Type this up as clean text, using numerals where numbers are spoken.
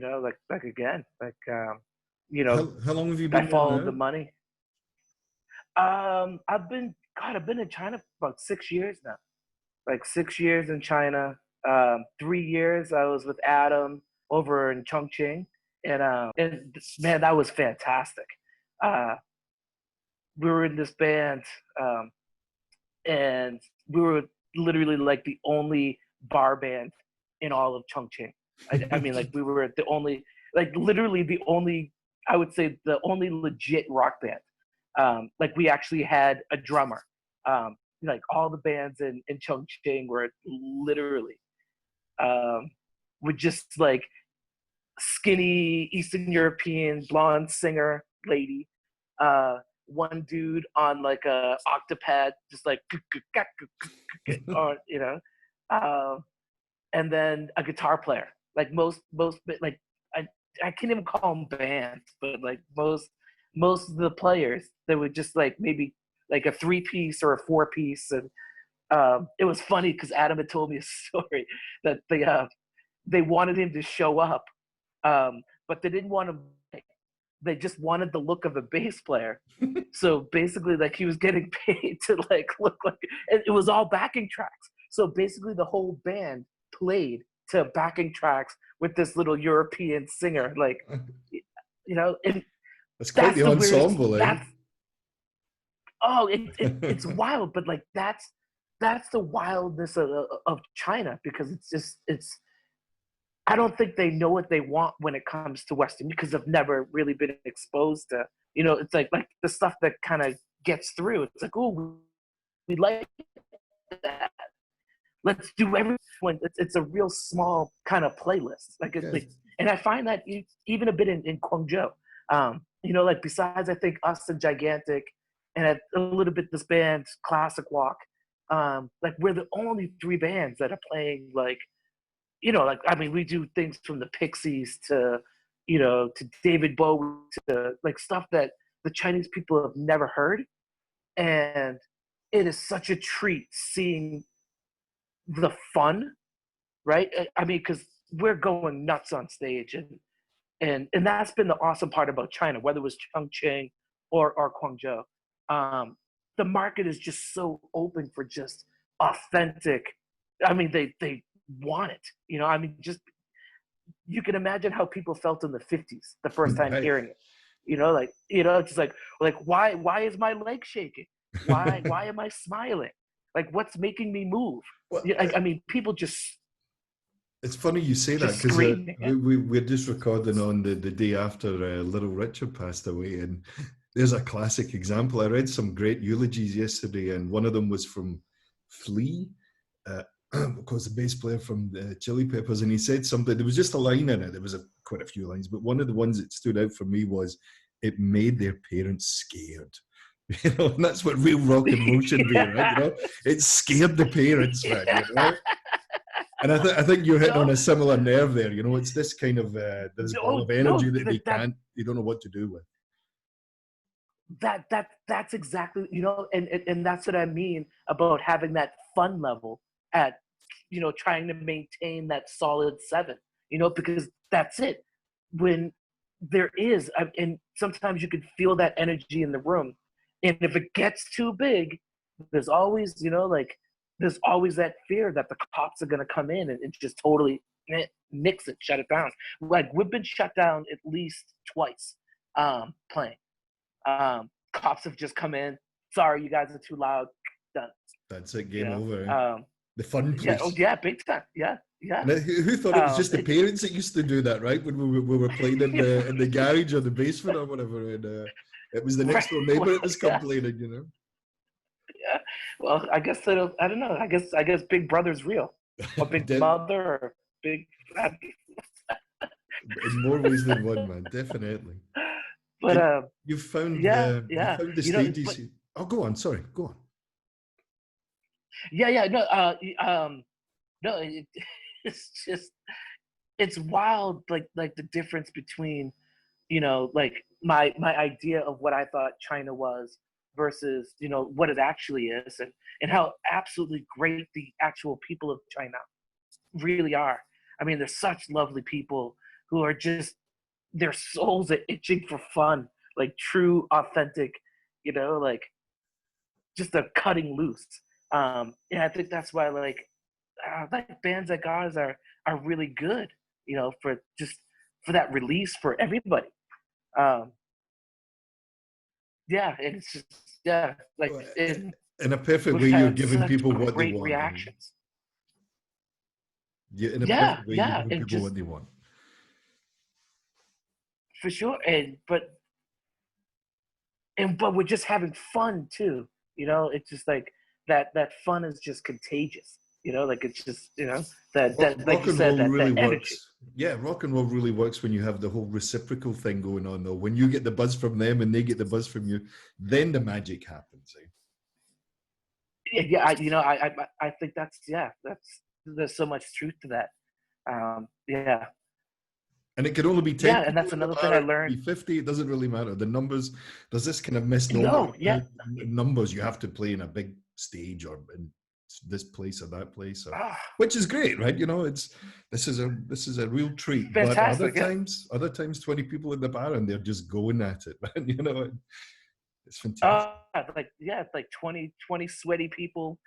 like again, How long have you I been there followed now? the money. I've been in China for about 6 years now. Like 6 years in China. 3 years I was with Adam over in Chongqing, and man, that was fantastic. Uh, we were in this band, um, and we were literally like the only bar band in all of Chongqing. I mean, like we were the only, like literally the only, I would say the only legit rock band. Like we actually had a drummer. Like all the bands in Chongqing were literally um, with just like skinny Eastern European blonde singer lady, one dude on like a octopad, just like or and then a guitar player. Like most like I I can't even call them bands, but like most of the players, they would just like maybe like a 3 piece or a 4 piece, and it was funny because Adam had told me a story that they wanted him to show up, but they didn't want him. They just wanted the look of a bass player. So basically, like he was getting paid to like look like, and it was all backing tracks. So basically, the whole band played to backing tracks with this little European singer, like and It's quite that's the the weirdest. ensemble, eh? It's wild, but like that's the wildness of China, because it's I don't think they know what they want when it comes to Western, because they've never really been exposed to, it's like the stuff that kind of gets through. It's like, oh, we like that. Let's do everything. It's a real small kind of playlist. And I find that even a bit in Guangzhou, like besides, I think us and Gigantic and a little bit this band, Classic Walk, like we're the only three bands that are playing like, like, I mean, we do things from the Pixies to, to David Bowie, to like stuff that the Chinese people have never heard. And it is such a treat seeing the fun, right? I mean, because we're going nuts on stage, and that's been the awesome part about China, whether it was Chongqing or Guangzhou. The market is just so open for just authentic. I mean, they want it. I mean, just you can imagine how people felt in the 50s the first time Right. hearing it. Just like why is my leg shaking? Why am I smiling? Like, what's making me move? Well, I mean, people just it's funny you say that because screaming. we're just recording on the day after Little Richard passed away, and there's a classic example. I read some great eulogies yesterday, and one of them was from Flea, of course, the bass player from the Chili Peppers, and he said something. There was just a line in it. There was quite a few lines, but one of the ones that stood out for me was, "It made their parents scared." And that's what real rock and roll should be, right? It scared the parents, man. And I think you're hitting on a similar nerve there. It's this kind of this ball of energy that you don't know what to do with. That's exactly, and that's what I mean about having that fun level at, trying to maintain that solid 7, because that's it. When there is, and sometimes you can feel that energy in the room, and if it gets too big, there's always, there's always that fear that the cops are going to come in and just totally nix it, shut it down. Like, we've been shut down at least twice playing. Cops have just come in. Sorry, you guys are too loud. Done. That's it. Game over. The fun police. Yeah. Oh yeah, big time. Yeah. And who thought it was just the parents that used to do that, right? When we were playing in the garage or the basement or whatever, and it was the next door neighbor that was complaining, Yeah. Well, I guess I don't know. I guess Big Brother's real, or Big Mother, or Big. In more ways than one, man. Definitely. But you found you found the stages. Go on. Sorry, go on. Yeah. No. It's just, it's wild. Like the difference between, like my idea of what I thought China was versus, what it actually is, and how absolutely great the actual people of China really are. I mean, they're such lovely people who are just their souls are itching for fun, like true, authentic, like just a cutting loose. And I think that's why like bands like ours are really good, for just for that release for everybody. Um, yeah, and it's just yeah, like Well, and in a perfect we've way, you're had giving such people what they great want. Eh? reactions. In a Yeah, perfect way, you're yeah, giving and people just what they want. for sure, but we're just having fun too. It's just like that fun is just contagious. Like it's just that like Rock you and said roll really that energy. works. Yeah, rock and roll really works when you have the whole reciprocal thing going on, though. When you get the buzz from them and they get the buzz from you, then the magic happens. Eh? Yeah, yeah. I think that's there's so much truth to that. Yeah, And it can only be 10 yeah, and people that's in the another thing bar, I it can learned. be 50, it doesn't really matter. The numbers, there's this kind of misnomer No, yeah, about numbers. You have to play in a big stage or in this place or that place, or ah, which is great, right? This is a real treat. But fantastic. Yeah. other times 20 people in the bar and they're just going at it, man. It's fantastic. Like yeah, it's like 20 sweaty people